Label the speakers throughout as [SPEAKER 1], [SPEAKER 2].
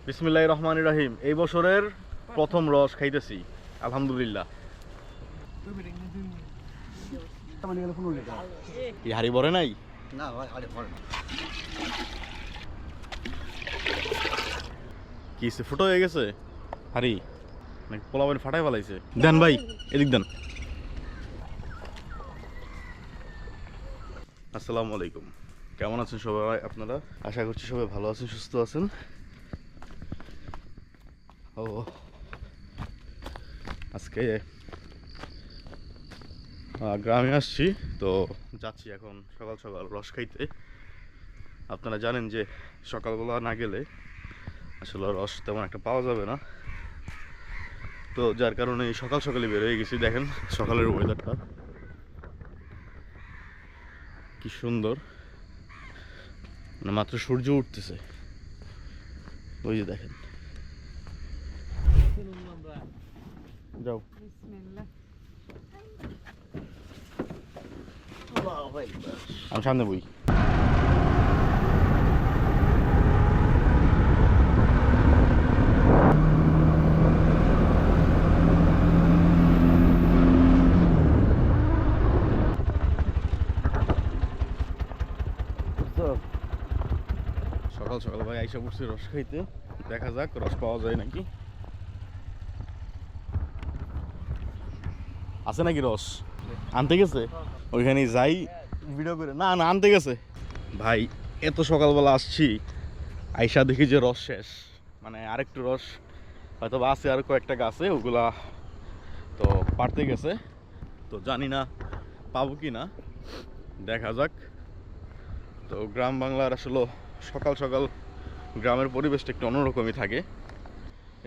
[SPEAKER 1] বিসমিল্লাহির রহমানির রহিম। এই বছরের প্রথম রস খাইতেছি, আলহামদুলিল্লাহ। কি হাড়ি ভরে নাই?
[SPEAKER 2] না ভাই, আরে ভরে না।
[SPEAKER 1] কি ফুটো হয়ে গেছে হাড়ি নাকি পোলাবেন ফাটাই ফেলাইছে? দেন ভাই, এদিক দেন। আসসালামু আলাইকুম, কেমন আছেন সবাই আপনারা? আশা করছি সবাই ভালো আছেন, সুস্থ আছেন। ও আজকে গ্রামে আসছি, তো যাচ্ছি এখন সকাল সকাল রস খাইতে। আপনারা জানেন যে সকালবেলা না গেলে আসলে রস তেমন একটা পাওয়া যাবে না, তো যার কারণে সকাল সকালে বের হয়ে গেছি। দেখেন সকালের ওয়েদারটা কি সুন্দর, মানে মাত্র সূর্য উঠতেছে, ওই যে দেখেন। যাও আমি সামনে বই। সকাল সকাল ভাই আইসা পড়ছি রস খাইতে, দেখা যাক রস পাওয়া যায় নাকি। আছে নাকি রস? আনতে গেছে ওইখানে যাই ভিডিও করে। না না, আনতে গেছে ভাই। এত সকালবেলা আসছি, আইসা দেখি যে রস শেষ। মানে আরেকটু রস হয়তো বা আছে আর কয়েকটা গাছে, ওগুলা তো পারতে গেছে। তো জানি না পাবো কি না, দেখা যাক। তো গ্রাম বাংলার আসলে সকাল সকাল গ্রামের পরিবেশটা একটু অন্যরকমই থাকে।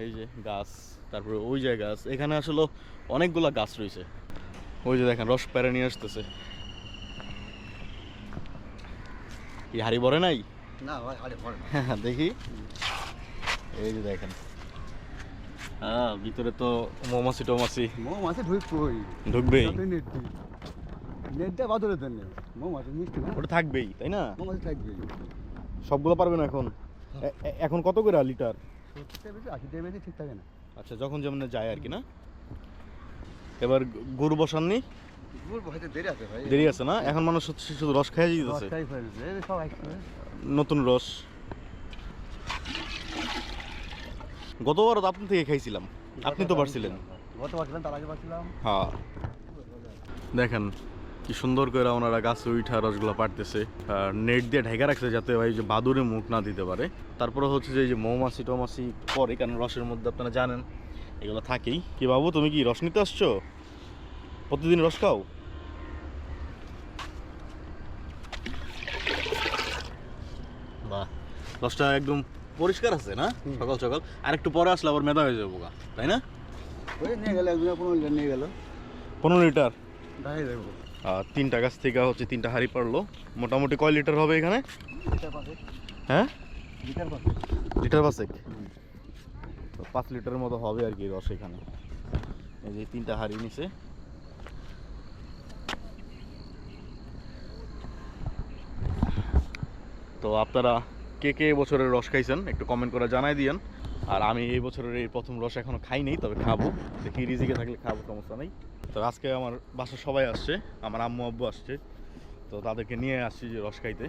[SPEAKER 1] এই যে গাছ, তারপরে ওই যে গাছ, এখানে আসলে অনেকগুলা গাছ রয়েছে। ওই যে দেখেন রস পেরে নিয়ে আসতেছে। কি হাড়ি ভরে নাই?
[SPEAKER 2] না ভাই, আরে ভরে না।
[SPEAKER 1] দেখি, এই যে দেখেন। হ্যাঁ, ভিতরে তো মৌমাছি টৌমাছি
[SPEAKER 2] মাছে ঢুকবই,
[SPEAKER 1] ঢুকবেই।
[SPEAKER 2] নেটটা বাদলে দেন, মাছে মিষ্টি না,
[SPEAKER 1] ওটা থাকবেই, তাই না?
[SPEAKER 2] মাছ থাকবে।
[SPEAKER 1] সবগুলো পারবেন এখন? এখন কত করে লিটার?
[SPEAKER 2] 70 বেশি 80 বেশি ঠিক থাকে না।
[SPEAKER 1] আচ্ছা, যখন যেমন যায় আর কি না। এবার গরু বসাননি?
[SPEAKER 2] হয়তো দেরি আছে ভাই,
[SPEAKER 1] দেরি আছে না? এখন মানুষ হচ্ছে শুধু রস খাইয়ে দিতেছে,
[SPEAKER 2] সব একসাথে।
[SPEAKER 1] নতুন রস। গতবারও তো আপনি থেকে খাইছিলাম, আপনি তো পারছিলেন।
[SPEAKER 2] গতবার ছিলাম, তার আগে পাচ্ছিলাম।
[SPEAKER 1] হ্যাঁ, দেখেন কি সুন্দর করে ওনারা গাছে উঠা রসগুলো পাড়তেছে। নেট দিয়ে ঢেকে রাখছে যাতে ভাই যে বাদুরে মুখ না দিতে পারে। তারপরে হচ্ছে যে এই যে মৌমাছি টৌমাছি পরে, কারণ রসের মধ্যে আপনারা জানেন এগুলো থাকেই। কি বাবু, তুমি কি রস নিতে আসছো? প্রতিদিন রস খাও? বাহ, রসটা একদম পরিষ্কার আছে না সকাল সকাল? আর একটু পরে আসলে আবার মেদা হয়ে যাবো গা, তাই না?
[SPEAKER 2] ওই নিয়ে গেল একজন, 15 লিটার নিয়ে গেল।
[SPEAKER 1] 15 লিটার?
[SPEAKER 2] ঢাই দেবো।
[SPEAKER 1] 3টা গাছ থেকে হচ্ছে 3টা হাঁড়ি পারলো। মোটামুটি কয় লিটার হবে এখানে?
[SPEAKER 2] লিটার পাঁচেক।
[SPEAKER 1] হ্যাঁ,
[SPEAKER 2] লিটার পাঁচেক।
[SPEAKER 1] লিটার 5 5 লিটারের মতো হবে আর কি রস এখানে। এই যে 3টা হাঁড়ি নিচে। তো আপনারা কে কে বছরের রস খাইছেন একটু কমেন্ট করে জানাই দিয়েন। আর আমি এই বছরের এই প্রথম রস এখনো খাই নেই, তবে খাবো, দেখি রিজিকে থাকলে খাবো, সমস্যা নেই। তো আজকে আমার বাসার সবাই আসছে, আমার আম্মু আব্বু আসছে, তো তাদেরকে নিয়ে আসছি যে রস খাইতে।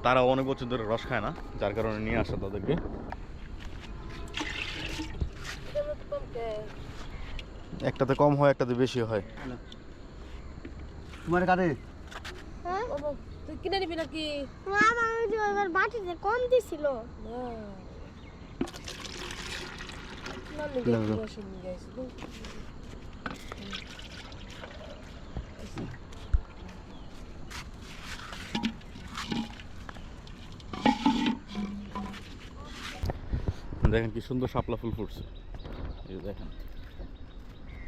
[SPEAKER 1] তারা অনেক বছর ধরে রস খায় না, যার কারণে নিয়ে আসা তাদেরকে। একটাতে কম হয়, একটাতে বেশি হয়।
[SPEAKER 2] তোমার কাছে
[SPEAKER 3] হ্যাঁ বাবা, তুই কিনে নিবি নাকি?
[SPEAKER 4] মামা ওই যে এবার বাটিতে কম দিছিল।
[SPEAKER 1] দেখেন কি সুন্দর শাপলা ফুল ফুটছে, এই দেখেন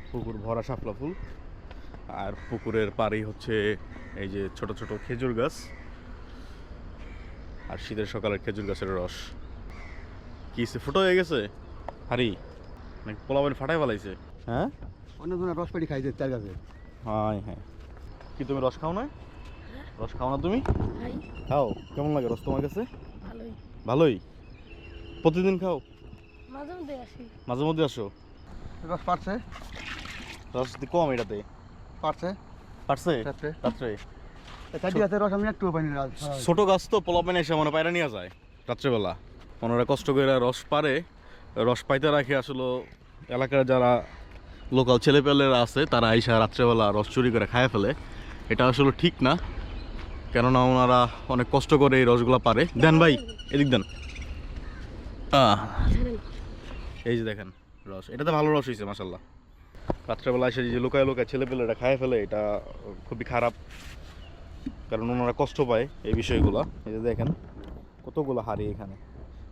[SPEAKER 1] পুকুর ভরা শাপলা ফুল। আর পুকুরের পাড়েই হচ্ছে এই যে ছোট ছোট খেজুর গাছ, আর শীতের সকালের খেজুর গাছের রস। কি ফুটো হয়ে গেছে হাড়ি নাকি পোলাবেন ফাটাই ফেলাইছে? হ্যাঁ,
[SPEAKER 2] অন্য ধরনের রস পেটি খাইছে তার কাছে।
[SPEAKER 1] হ্যাঁ হ্যাঁ। কি তুমি রস খাও না? রস খাও না তুমি?
[SPEAKER 3] ভাই
[SPEAKER 1] খাও। কেমন লাগে রস তোমার কাছে?
[SPEAKER 3] ভালোই।
[SPEAKER 1] ভালোই। প্রতিদিন খাও?
[SPEAKER 3] মাঝে মধ্যে আসি।
[SPEAKER 1] মাঝে মধ্যে আসো?
[SPEAKER 2] রস পারছে
[SPEAKER 1] রস কম এটাতে?
[SPEAKER 2] পারছে
[SPEAKER 1] পারছে
[SPEAKER 2] রাত্রে
[SPEAKER 1] রাত্রে?
[SPEAKER 2] চারটি আছে রস আমি একটু পাইনি রাত
[SPEAKER 1] ছোট গাছ তো পোলাপানে এসে মানে পায়রা নিয়ে যায় রাত্রেবেলা। ওনারা কষ্ট করে রস পারে, রস পাইতে রাখে আসলে এলাকার যারা লোকাল ছেলেপেলেরা আছে তারা আইসা রাত্রেবেলা রস চুরি করে খায় ফেলে। এটা আসলে ঠিক না, কেননা ওনারা অনেক কষ্ট করে এই রসগুলো পারে। দেন ভাই, এদিক দেন। এই যে দেখেন রস, এটাতে ভালো রস হয়েছে মাসাল্লাহ। রাত্রেবেলা এসে যে লোকায় লোকায় ছেলেপেলেরা খায় ফেলে, এটা খুবই খারাপ, কারণ ওনারা কষ্ট পায় এই বিষয়গুলো। এই যে দেখেন কতগুলো হাড়ি এখানে,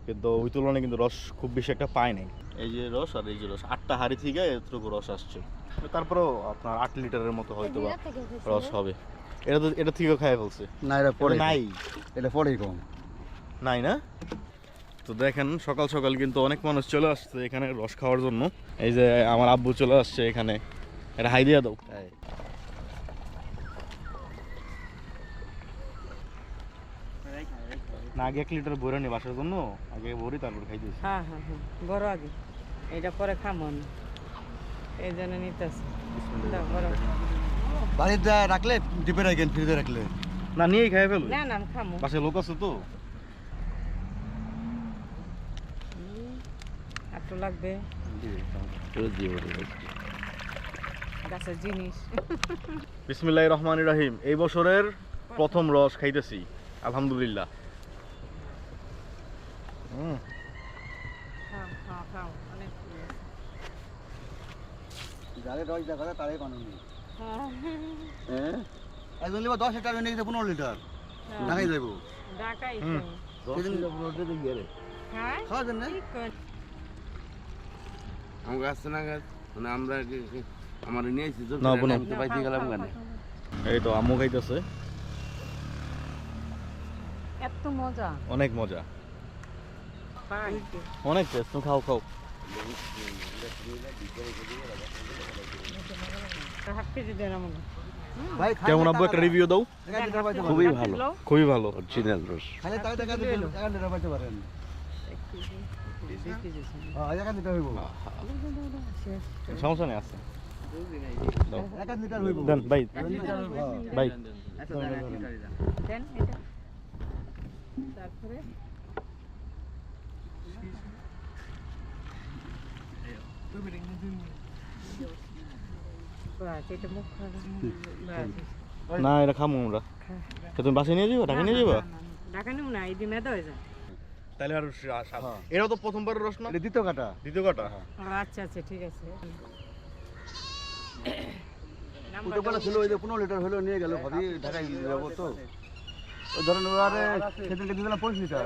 [SPEAKER 1] কিন্তু ওই তুলনায় কিন্তু রস খুব বেশি একটা পায় নাই। এই যে রস আর এই যে রস, 8টা হাড়ি থেকে এতটুকু রস আসছে। তারপরেও আপনার 8 লিটারের মতো হয়তো বা রস হবে। এটা থেকেও খাই ফেলছে।
[SPEAKER 2] না এটা পরে
[SPEAKER 1] নাই,
[SPEAKER 2] এটা পরেই কম
[SPEAKER 1] নাই না? তো দেখেন সকাল সকাল কিন্তু অনেক মানুষ চলে আসছে এখানে রস খাওয়ার জন্য। এই যে আমার আব্বু চলে আসছে এখানে, এটা হাই দিয়া দাও। না, আগে 1 লিটার ভরে নি বাসার জন্য, আগে ভরি তারপর খাইতেছি।
[SPEAKER 5] হ্যাঁ হ্যাঁ হ্যাঁ, বড় আগে এটা পরে খামো না, এই জন্য নিতেছি।
[SPEAKER 2] বাড়িতে রাখলে ডিপে রাখেন, ফ্রিজে রাখলে
[SPEAKER 1] না নিয়েই খাই ফেলবে,
[SPEAKER 5] না না আমি খামো।
[SPEAKER 1] বাসায় লোক আছে তো।
[SPEAKER 5] একটু লাগবে, গাছের জিনিস।
[SPEAKER 1] বিসমিল্লাহির রহমানির রহিম। এই বছরের প্রথম রস খাইতেছি, আলহামদুলিল্লাহ।
[SPEAKER 5] খাও খাও খাও, অনেক
[SPEAKER 2] যারে রস দেখা যায় তারাই বানানো
[SPEAKER 5] হ্যাঁ
[SPEAKER 2] একজন লিবা 10 লিটার নিয়ে গেছে 15 লিটার ঢাকাই যাবো
[SPEAKER 5] ঢাকাই
[SPEAKER 1] হুম।
[SPEAKER 5] হ্যাঁ
[SPEAKER 2] খাওয়ার জন্য
[SPEAKER 5] ঠিক করে।
[SPEAKER 6] আমার গাছ না গাছ মানে আমরা আমার নিয়েছি তো
[SPEAKER 1] না, বোনো।
[SPEAKER 6] আমি তো পাইতে গেলাম কেন?
[SPEAKER 1] এই তো আম্মু খাইতেছে,
[SPEAKER 5] এত মজা,
[SPEAKER 1] অনেক মজা,
[SPEAKER 5] পাই
[SPEAKER 1] অনেক টেস্ট। তুমি খাও খাও।
[SPEAKER 5] হাফ কেজি দেন আমাকে।
[SPEAKER 2] ভাই
[SPEAKER 1] কেমন আব্বু, একটা রিভিউ দাও।
[SPEAKER 6] খুবই ভালো।
[SPEAKER 1] খুবই ভালো।
[SPEAKER 6] অরিজিনাল রস।
[SPEAKER 2] খালি তাই টাকা দিলে 1 লিটার পাইতে পারেন। হ্যাঁ 1 লিটার হইব,
[SPEAKER 1] সমস্যা নেই, আছে।
[SPEAKER 2] 1 লিটার হইব।
[SPEAKER 1] দেন ভাই, ভাই।
[SPEAKER 5] দেন এটা, তারপরে বাস এটা মুখ খারাপ।
[SPEAKER 1] না, এটা খামো আমরা। তো তুমি বাসায় নিয়ে যাবা, ঢাকা নিয়ে যাবা?
[SPEAKER 5] ঢাকা নিব না, এই মেদা হয়ে যায়।
[SPEAKER 1] তাহলে আর এটাও তো প্রথমবারের রস না?
[SPEAKER 2] এটা দ্বিতীয় কাটা
[SPEAKER 1] দ্বিতীয় কাটা।
[SPEAKER 5] আচ্ছা আচ্ছা ঠিক আছে।
[SPEAKER 2] ওটা বলা ছিল ওই যে 15 লিটার হলো নিয়ে গেল, ভাবি ঢাকায় যাবো তো ওই ধরেন ওরা সেদিনকে দিলাম 25 লিটার,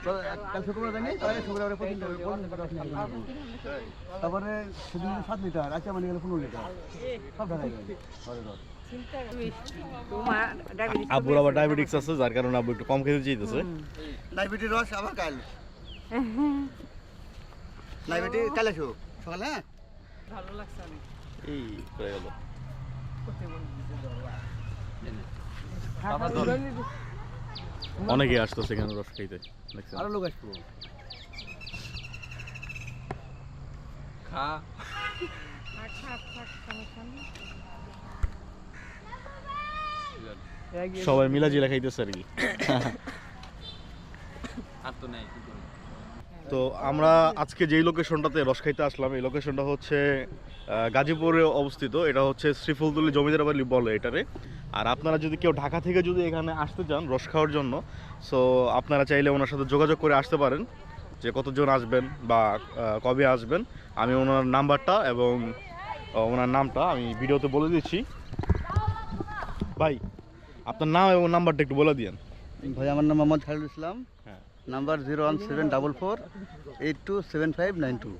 [SPEAKER 2] তো কাল শুক্রবার জানি তাহলে শুক্রবারে 25 লিটার তারপরে সেদিন 7 লিটার, আচ্ছা মানে গেল 15 লিটার, সব ঢাকায় গেল।
[SPEAKER 5] তোমার ডায়াবেটিস
[SPEAKER 1] আব্বুর আবার ডায়াবেটিক্স আছে, যার কারণে আব্বু একটু কম খেতে চাইতেছে।
[SPEAKER 2] ডায়াবেটিস রস আবার কাল ডায়াবেটিস কাল এসো সকালে। হ্যাঁ
[SPEAKER 5] ভালো লাগছে অনেক।
[SPEAKER 1] এই হয়ে গেল। অনেকে আসতেছে এখানে রস খাইতে, দেখছেন?
[SPEAKER 2] আরো লোক আসবো।
[SPEAKER 5] থাক থাক থাক, সমস্যা নেই।
[SPEAKER 1] সবাই মিলা জিলা খাইতেছে আর কি। তো আমরা আজকে যেই লোকেশনটাতে রস খাইতে আসলাম, এই লোকেশনটা হচ্ছে গাজীপুরে অবস্থিত। এটা হচ্ছে শ্রীফুলতুলি জমিদার বাড়ি বলে এটারে। আর আপনারা যদি কেউ ঢাকা থেকে যদি এখানে আসতে চান রস খাওয়ার জন্য, সো আপনারা চাইলে ওনার সাথে যোগাযোগ করে আসতে পারেন, যে কতজন আসবেন বা কবে আসবেন। আমি ওনার নাম্বারটা এবং ওনার নামটা আমি ভিডিওতে বলে দিচ্ছি। ভাই, আপনার নাম এবং নাম্বারটা একটু বলে দিয়েন।
[SPEAKER 2] ভাই আমার নাম মোহাম্মদ খালিদুল ইসলাম,
[SPEAKER 1] হ্যাঁ।
[SPEAKER 2] নাম্বার 01744827592।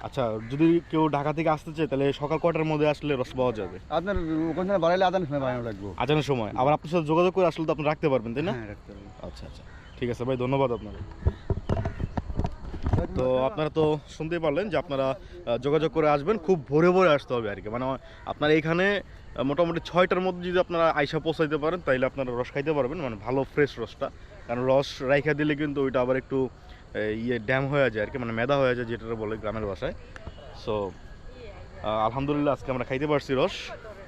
[SPEAKER 1] আচ্ছা, যদি কেউ ঢাকা থেকে আসতে চায় তাহলে সকাল কয়টার মধ্যে আসলে রস পাওয়া যাবে?
[SPEAKER 2] আপনার ওখানে বাড়াইলে আদান সময় বানানো লাগবে।
[SPEAKER 1] আজানের সময়। আবার আপনার সাথে যোগাযোগ করে আসলে তো আপনি রাখতে পারবেন, তাই না?
[SPEAKER 2] হ্যাঁ রাখতে হবে।
[SPEAKER 1] আচ্ছা আচ্ছা, ঠিক আছে ভাই, ধন্যবাদ আপনাকে। তো আপনারা তো শুনতেই পারলেন যে আপনারা যোগাযোগ করে আসবেন, খুব ভোরে ভোরে আসতে হবে আর কি। মানে আপনার এইখানে মোটামুটি 6টার মধ্যে যদি আপনারা আইসা পৌঁছাইতে পারেন তাইলে আপনারা রস খাইতে পারবেন, মানে ভালো ফ্রেশ রসটা। কারণ রস রাইখা দিলে কিন্তু ওইটা আবার একটু ইয়ে ড্যাম হয়ে যায় আর কি, মানে মেদা হয়ে যায় যেটা বলে গ্রামের ভাষায়। সো আলহামদুলিল্লাহ আজকে আমরা খাইতে পারছি রস,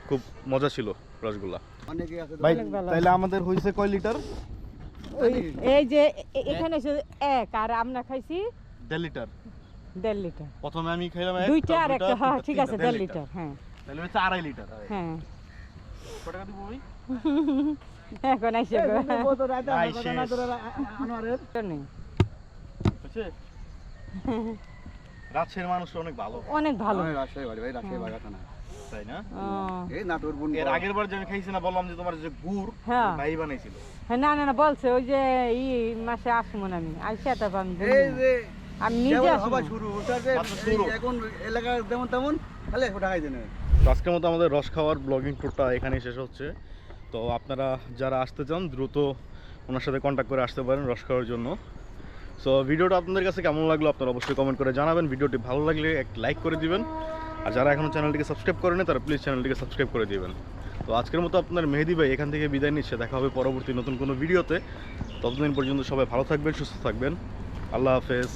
[SPEAKER 1] খুব মজা ছিল রসগুলা।
[SPEAKER 2] অনেকে আছে
[SPEAKER 1] ভাই
[SPEAKER 5] অনেক ভালো।
[SPEAKER 1] তাইলে আমাদের হয়েছে কয় লিটার?
[SPEAKER 5] এই যে এখানে এসে 1 আর আমরা খাইছি
[SPEAKER 1] 1.5 লিটার।
[SPEAKER 5] 1.5 লিটার।
[SPEAKER 1] প্রথমে আমি খাইলাম 1,
[SPEAKER 5] দুইটা আর
[SPEAKER 1] তারপর
[SPEAKER 5] একটা, হ্যাঁ
[SPEAKER 1] দুইটা,
[SPEAKER 5] ঠিক আছে,
[SPEAKER 1] তিনটা,
[SPEAKER 5] 1.5 লিটার। হ্যাঁ
[SPEAKER 1] তাহলে হচ্ছে 2.5 লিটার।
[SPEAKER 5] হ্যাঁ।
[SPEAKER 1] কত টাকা দিব ভাই?
[SPEAKER 5] এখন আইসে গো। নেই।
[SPEAKER 1] হচ্ছে রাজশাহীর মানুষ অনেক ভালো,
[SPEAKER 5] অনেক ভালো।
[SPEAKER 2] রাজশাহী বাড়ি ভাই, রাজশাহী বাগাথানা।
[SPEAKER 1] তাই না?
[SPEAKER 5] ও,
[SPEAKER 2] এই নাটোর বোন
[SPEAKER 1] এর আগের বার যে আমি খাইছি না, বললাম যে তোমার যে গুড়
[SPEAKER 5] হ্যাঁ।
[SPEAKER 1] ভাই বানাইছিল।
[SPEAKER 5] হ্যাঁ, না না না বলছে ওই যে এই মাসে আসবো না আমি, আইসা তারপর আমি বলবো
[SPEAKER 2] এই
[SPEAKER 5] না।
[SPEAKER 2] যে
[SPEAKER 5] আমি নিজে
[SPEAKER 2] যেমন
[SPEAKER 5] আসবো
[SPEAKER 2] হবা শুরু ওটা যে
[SPEAKER 1] মাত্র শুরু।
[SPEAKER 2] এই এখন এলাকার যেমন তেমন খালি 100 টাকাই দেন।
[SPEAKER 1] তো আজকের মতো আমাদের রস খাওয়ার ব্লগিং ট্যুরটা এখানেই শেষ হচ্ছে। তো আপনারা যারা আসতে চান দ্রুত ওনার সাথে কন্ট্যাক্ট করে আসতে পারেন রস খাওয়ার জন্য। সো ভিডিওটা আপনাদের কাছে কেমন লাগলো আপনারা অবশ্যই কমেন্ট করে জানাবেন। ভিডিওটি ভালো লাগলে একটা লাইক করে দিবেন, আর যারা এখনও চ্যানেলটিকে সাবস্ক্রাইব করেনি তারা প্লিজ চ্যানেলটিকে সাবস্ক্রাইব করে দিবেন। তো আজকের মতো আপনার মেহেদি ভাই এখান থেকে বিদায় নিচ্ছে, দেখা হবে পরবর্তী নতুন কোনো ভিডিওতে। ততদিন পর্যন্ত সবাই ভালো থাকবেন, সুস্থ থাকবেন। আল্লাহ হাফেজ।